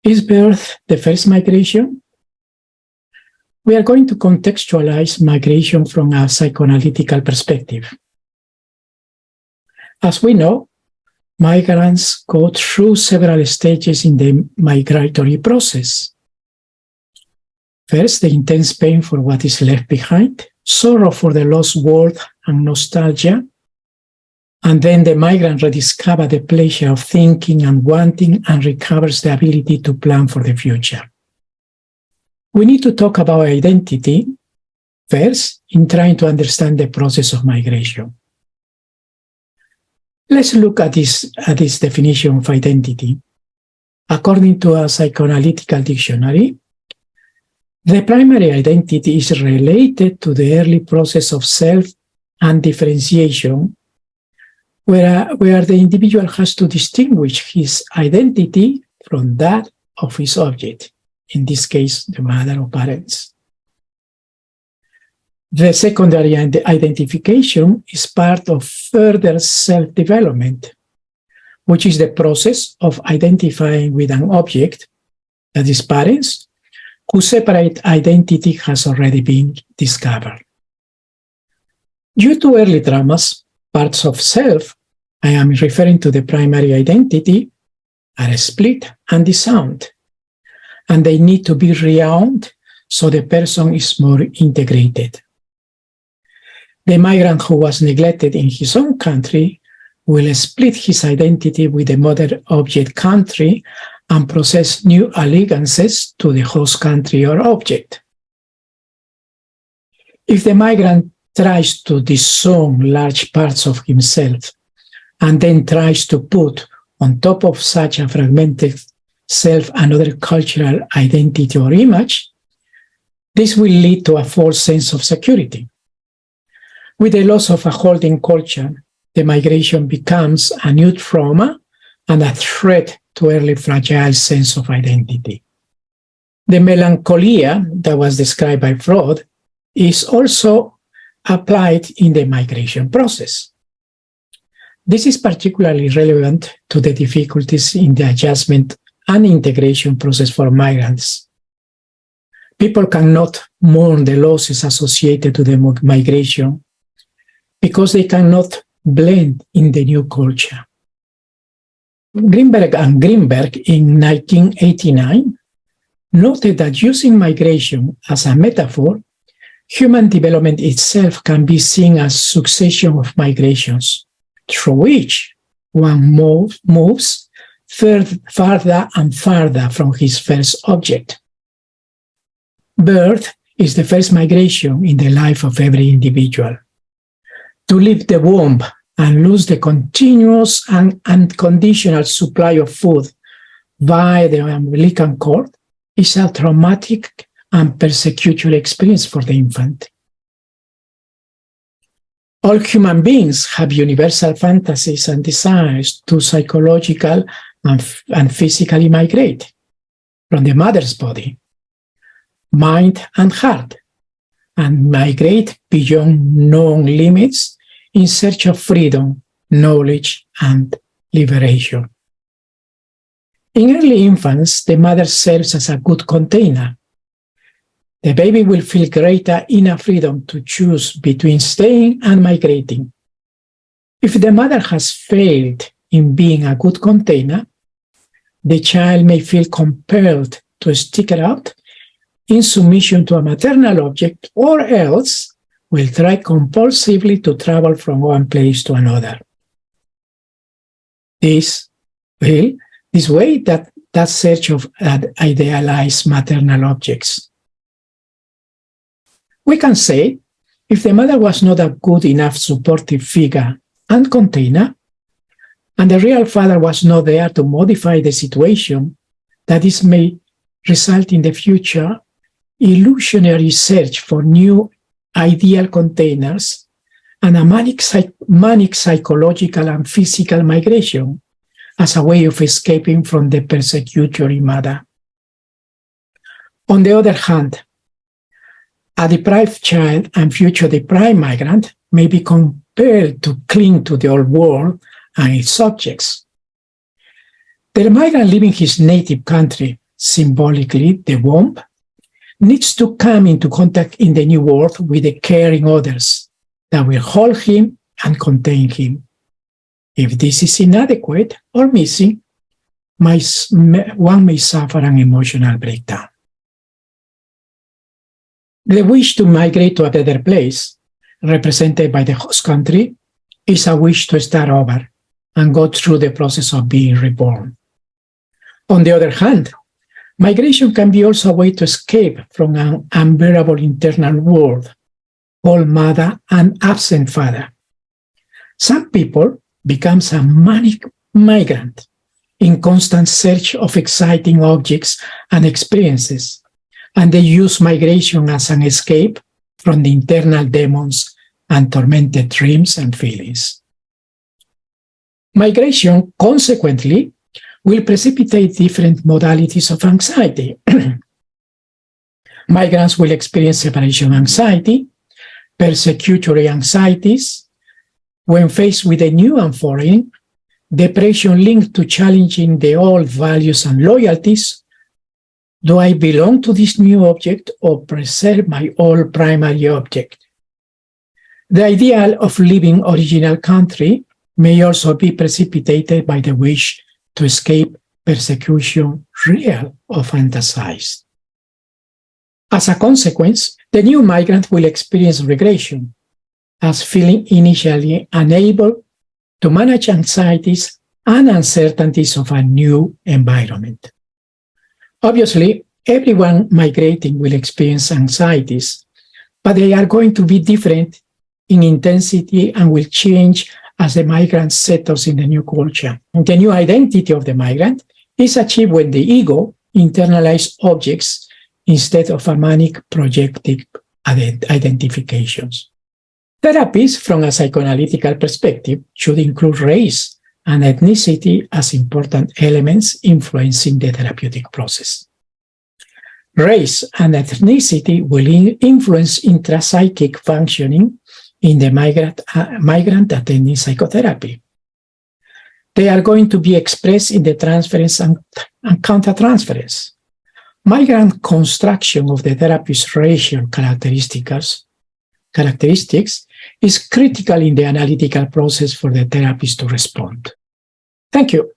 Is birth the first migration? We are going to contextualize migration from a psychoanalytical perspective. As we know, migrants go through several stages in the migratory process. First, the intense pain for what is left behind, sorrow for the lost world and nostalgia, and then the migrant rediscovers the pleasure of thinking and wanting and recovers the ability to plan for the future. We need to talk about identity first in trying to understand the process of migration. Let's look at this definition of identity. According to a psychoanalytical dictionary, the primary identity is related to the early process of self and differentiation, where the individual has to distinguish his identity from that of his object, in this case, the mother or parents. The secondary identification is part of further self-development, which is the process of identifying with an object, that is parents, whose separate identity has already been discovered. Due to early traumas, parts of self, I am referring to the primary identity, are split and disowned, and they need to be rewound so the person is more integrated. The migrant who was neglected in his own country will split his identity with the mother object country and process new allegiances to the host country or object. If the migrant tries to disown large parts of himself and then tries to put on top of such a fragmented self another cultural identity or image, this will lead to a false sense of security. With the loss of a holding culture, the migration becomes a new trauma and a threat to early fragile sense of identity. The melancholia that was described by Freud is also applied in the migration process. This is particularly relevant to the difficulties in the adjustment and integration process for migrants. People cannot mourn the losses associated to the migration because they cannot blend in the new culture. Greenberg in 1989 noted that using migration as a metaphor, human development itself can be seen as a succession of migrations, through which one moves farther and farther from his first object. Birth is the first migration in the life of every individual. To leave the womb and lose the continuous and unconditional supply of food via the umbilical cord is a traumatic and persecutory experience for the infant. All human beings have universal fantasies and desires to psychological and physically migrate from the mother's body, mind and heart, and migrate beyond known limits in search of freedom, knowledge, and liberation. In early infants, the mother serves as a good container. The baby will feel greater inner freedom to choose between staying and migrating. If the mother has failed in being a good container, the child may feel compelled to stick it out in submission to a maternal object, or else will try compulsively to travel from one place to another. This way, that search of idealized maternal objects. We can say, if the mother was not a good enough supportive figure and container, and the real father was not there to modify the situation, that this may result in the future illusionary search for new ideal containers and a manic psychological and physical migration as a way of escaping from the persecutory mother. On the other hand, a deprived child and future deprived migrant may be compelled to cling to the old world and its subjects. The migrant leaving his native country symbolically the womb, needs to come into contact in the new world with the caring others that will hold him and contain him. If this is inadequate or missing, one may suffer an emotional breakdown. The wish to migrate to a better place, represented by the host country, is a wish to start over and go through the process of being reborn. On the other hand, migration can be also a way to escape from an unbearable internal world called mother and absent father. Some people become a manic migrant in constant search of exciting objects and experiences, and they use migration as an escape from the internal demons and tormented dreams and feelings. Migration, consequently, will precipitate different modalities of anxiety. Migrants will experience separation anxiety, persecutory anxieties, when faced with a new and foreign, depression linked to challenging the old values and loyalties. Do I belong to this new object or preserve my old primary object? The ideal of leaving original country may also be precipitated by the wish to escape persecution, real or fantasized. As a consequence, the new migrant will experience regression, as feeling initially unable to manage anxieties and uncertainties of a new environment. Obviously, everyone migrating will experience anxieties, but they are going to be different in intensity and will change as the migrant settles in the new culture. And the new identity of the migrant is achieved when the ego internalizes objects instead of a manic projective identifications. Therapies from a psychoanalytical perspective should include race and ethnicity as important elements influencing the therapeutic process. Race and ethnicity will influence intrapsychic functioning in the migrant attending psychotherapy. They are going to be expressed in the transference and countertransference. Migrant construction of the therapist's racial characteristics is critical in the analytical process for the therapist to respond. Thank you.